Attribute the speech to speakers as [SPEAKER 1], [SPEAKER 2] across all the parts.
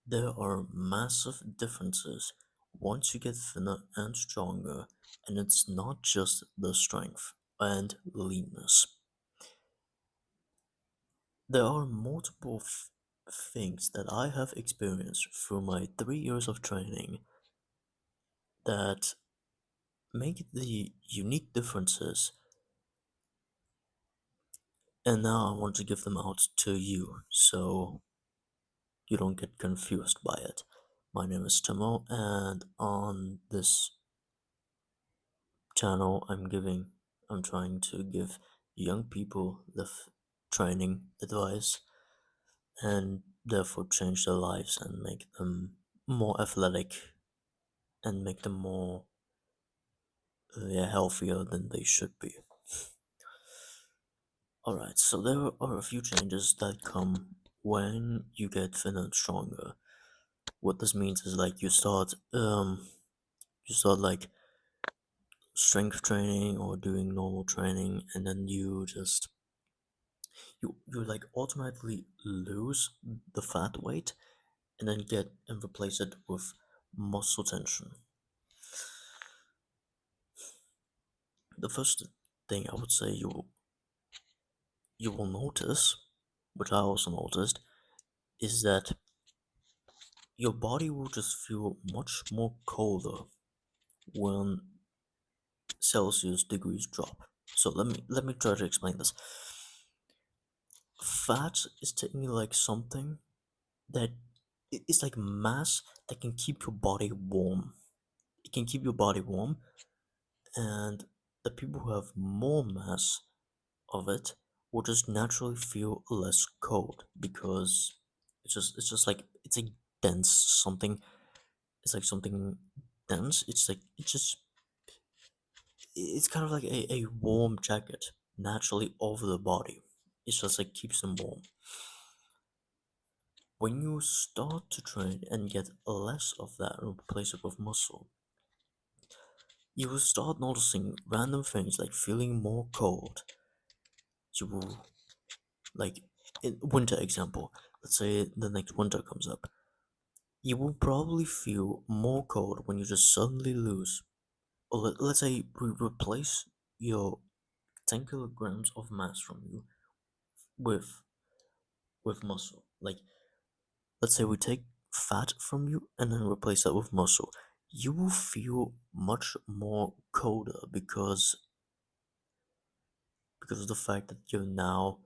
[SPEAKER 1] There are massive differences once you get thinner and stronger, and it's not just the strength and leanness. There are multiple things that I have experienced through my 3 years of training that make the unique differences, and now I want to give them out to you so you don't get confused by it. My name is Timo, and on this channel, I'm trying to give young people the training advice and therefore change their lives and make them more athletic and make them more yeah, healthier than they should be. Alright, so there are a few changes that come when you get thinner and stronger. What this means is like you start like strength training or doing normal training, and then you like automatically lose the fat weight and then get and replace it with muscle tension. The first thing I would say you will notice, which I also noticed, is that your body will just feel much more colder when Celsius degrees drop. So let me try to explain this. Fat is technically like something that it's like mass that can keep your body warm. It can keep your body warm, and the people who have more mass of it will just naturally feel less cold because it's just like it's a dense something. It's like something dense. It's kind of like a warm jacket naturally over the body. It's just like keeps them warm. When you start to train and get less of that and replace it with muscle, you will start noticing random things like feeling more cold. You will, like, in winter example, let's say the next winter comes up, you will probably feel more cold when you just suddenly lose, or let's say we replace your 10 kilograms of mass from you with muscle. Like, let's say we take fat from you and then replace that with muscle. You will feel much more colder because of the fact that you're now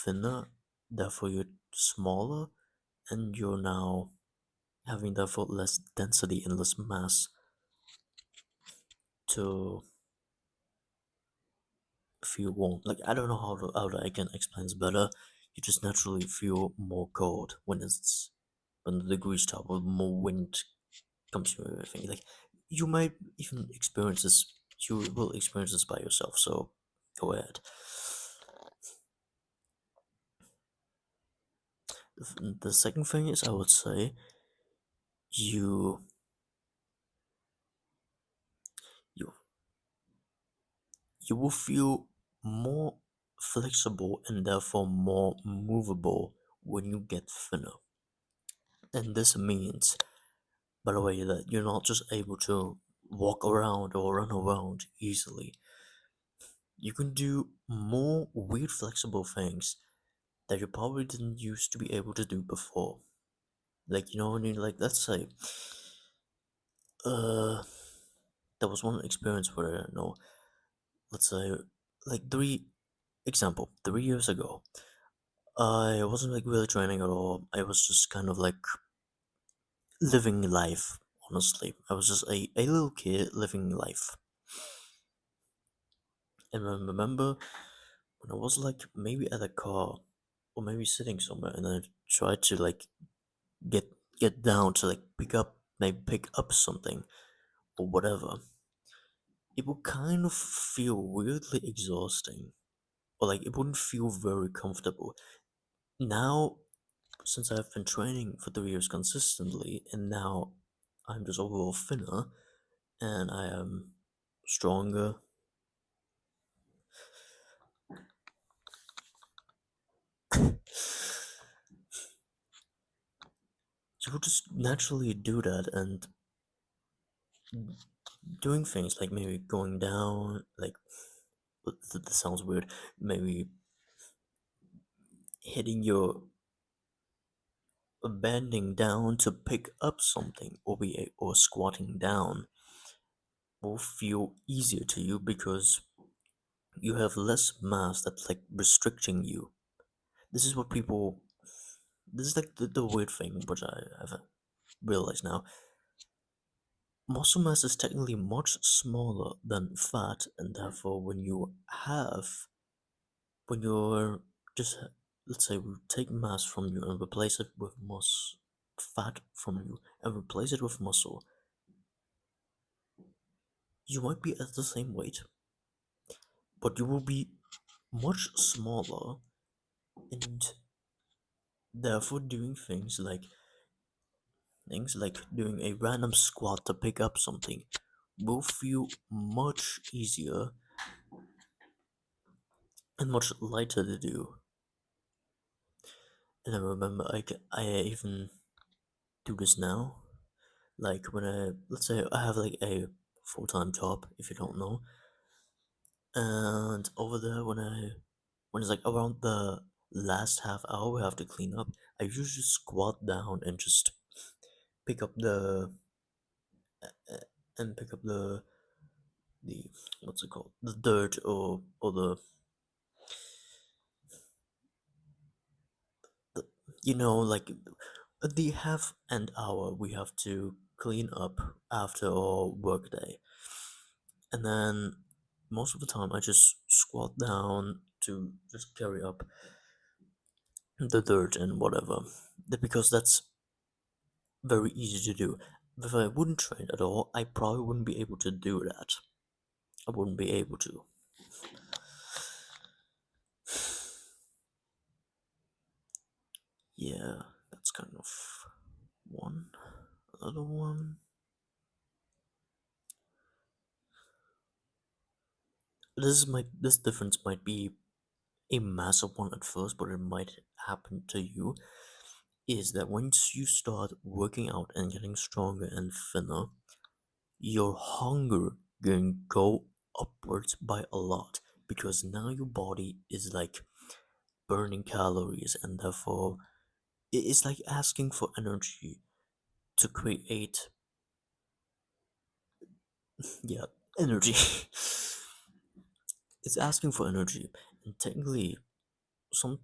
[SPEAKER 1] thinner, therefore you're smaller, and you're now having therefore less density and less mass to feel warm. Like I don't know how I can explain this better. You just naturally feel more cold when the degrees drop or more wind comes to everything. Like you might even experience this. You will experience this by yourself. So go ahead. The second thing is, I would say you you you will feel more flexible and therefore more movable when you get thinner. And this means, by the way, that you're not just able to walk around or run around easily. You can do more weird flexible things that you probably didn't used to be able to do before. Like, when you, like, let's say, uh, there was one experience where, let's say, like, 3 years ago, I wasn't, like, really training at all. I was just kind of, like, living life, honestly. I was just a little kid living life. And I remember when I was, like, maybe at a car, or maybe sitting somewhere, and I tried to, like, get get down to, like, pick up something, or whatever, it would kind of feel weirdly exhausting, or like it wouldn't feel very comfortable. Now, since I've been training for 3 years consistently, and now I'm just overall thinner, and I am stronger. You would just naturally do that, and doing things like maybe going down, like that sounds weird, maybe hitting your bending down to pick up something, or squatting down will feel easier to you because you have less mass that's like restricting you. This is what people. This is like the weird thing, which I have realized now. Muscle mass is technically much smaller than fat, and therefore, when you're just, let's say, we take mass from you and replace it with fat from you, and replace it with muscle, you might be at the same weight, but you will be much smaller, and therefore doing things like doing a random squat to pick up something will feel much easier and much lighter to do. And I remember I even do this now. Like when let's say I have like a full-time job, if you don't know, and over there when it's like around the last half hour we have to clean up, I usually squat down and just pick up the uh, pick up the what's it called, the dirt, or the like the half an hour we have to clean up after our work day. And then most of the time I just squat down to just carry up the dirt and whatever. Because that's very easy to do. If I wouldn't train at all, I probably wouldn't be able to do that. I wouldn't be able to. Yeah, that's kind of one. Another one. This difference might be a massive one at first, but it might happen to you. Is that once you start working out and getting stronger and thinner, your hunger can go upwards by a lot, because now your body is like burning calories, and therefore it's like asking for energy to create, yeah, energy. It's asking for energy, and technically some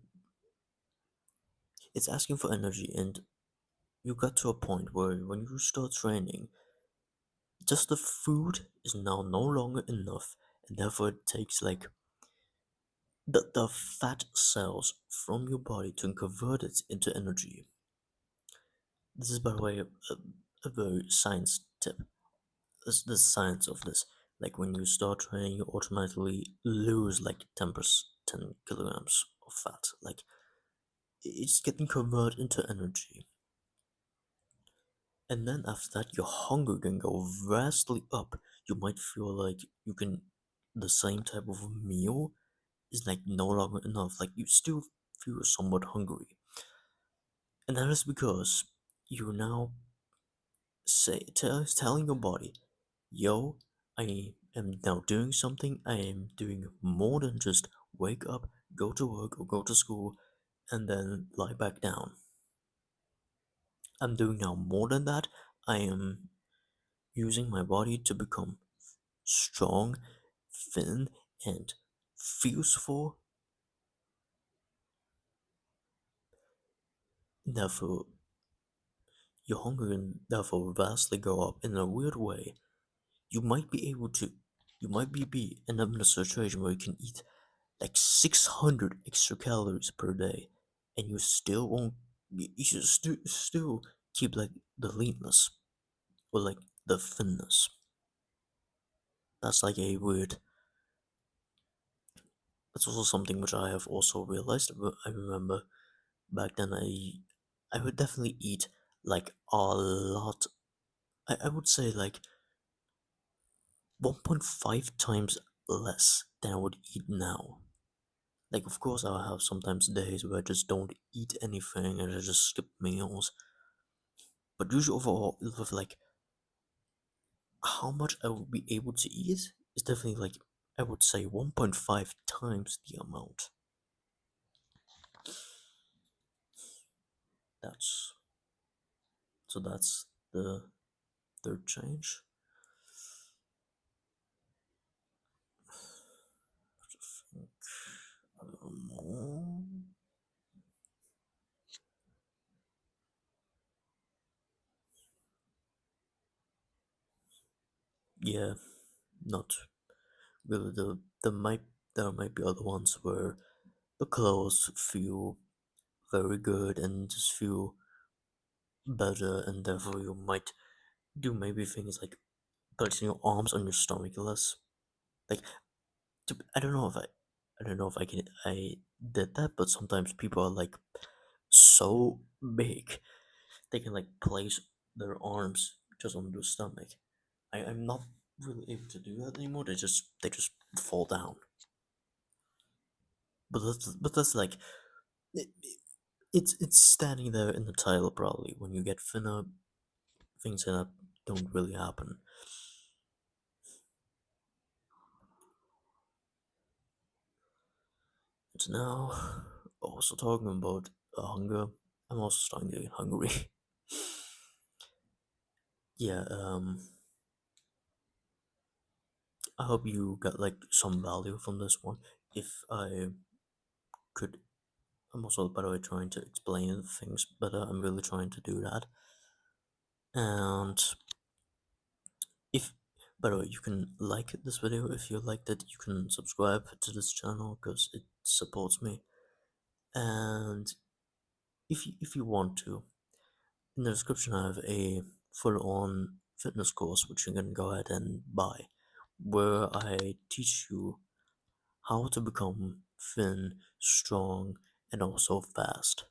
[SPEAKER 1] it's asking for energy, and you got to a point where when you start training, just the food is now no longer enough, and therefore it takes like the fat cells from your body to convert it into energy. This is, by the way, a very science tip. This the science of this. Like when you start training, you automatically lose like 10 kilograms of fat. Like it's getting converted into energy. And then after that, your hunger can go vastly up. You might feel like the same type of meal is like no longer enough. Like you still feel somewhat hungry. And that is because you're now telling your body, yo, I am now doing something. I am doing more than just wake up, go to work or go to school, and then lie back down. I'm doing now more than that. I am using my body to become strong, thin, and useful. Therefore, your hunger can therefore vastly go up in a weird way. You might be able to, you might be in a situation where you can eat like 600 extra calories per day, and you still won't. You should still keep like the leanness, or like the thinness. That's like a weird. That's also something which I have also realized. I remember back then I would definitely eat like a lot. I would say like 1.5 times less than I would eat now. Like, of course, I'll have sometimes days where I just don't eat anything and I just skip meals. But usually overall, with like how much I would be able to eat is definitely like I would say 1.5 times the amount. That's that's the third change. Um, yeah, not really. There might be other ones where the clothes feel very good and just feel better, and therefore you might do maybe things like placing your arms on your stomach less. Like I don't know if I don't know if I did that, but sometimes people are like so big they can like place their arms just on their stomach. I'm not really able to do that anymore. They just fall down. But that's like it, it's standing there in the title probably. When you get thinner, things like that don't really happen. It's now also talking about hunger. I'm also starting to get hungry. Yeah, I hope you got like some value from this one. If I could, I'm also by the way trying to explain things better. I'm really trying to do that. And if, by the way, you can like this video if you liked it. You can subscribe to this channel because it supports me. And if you want to, in the description I have a full-on fitness course which you can go ahead and buy, where I teach you how to become thin, strong, and also fast.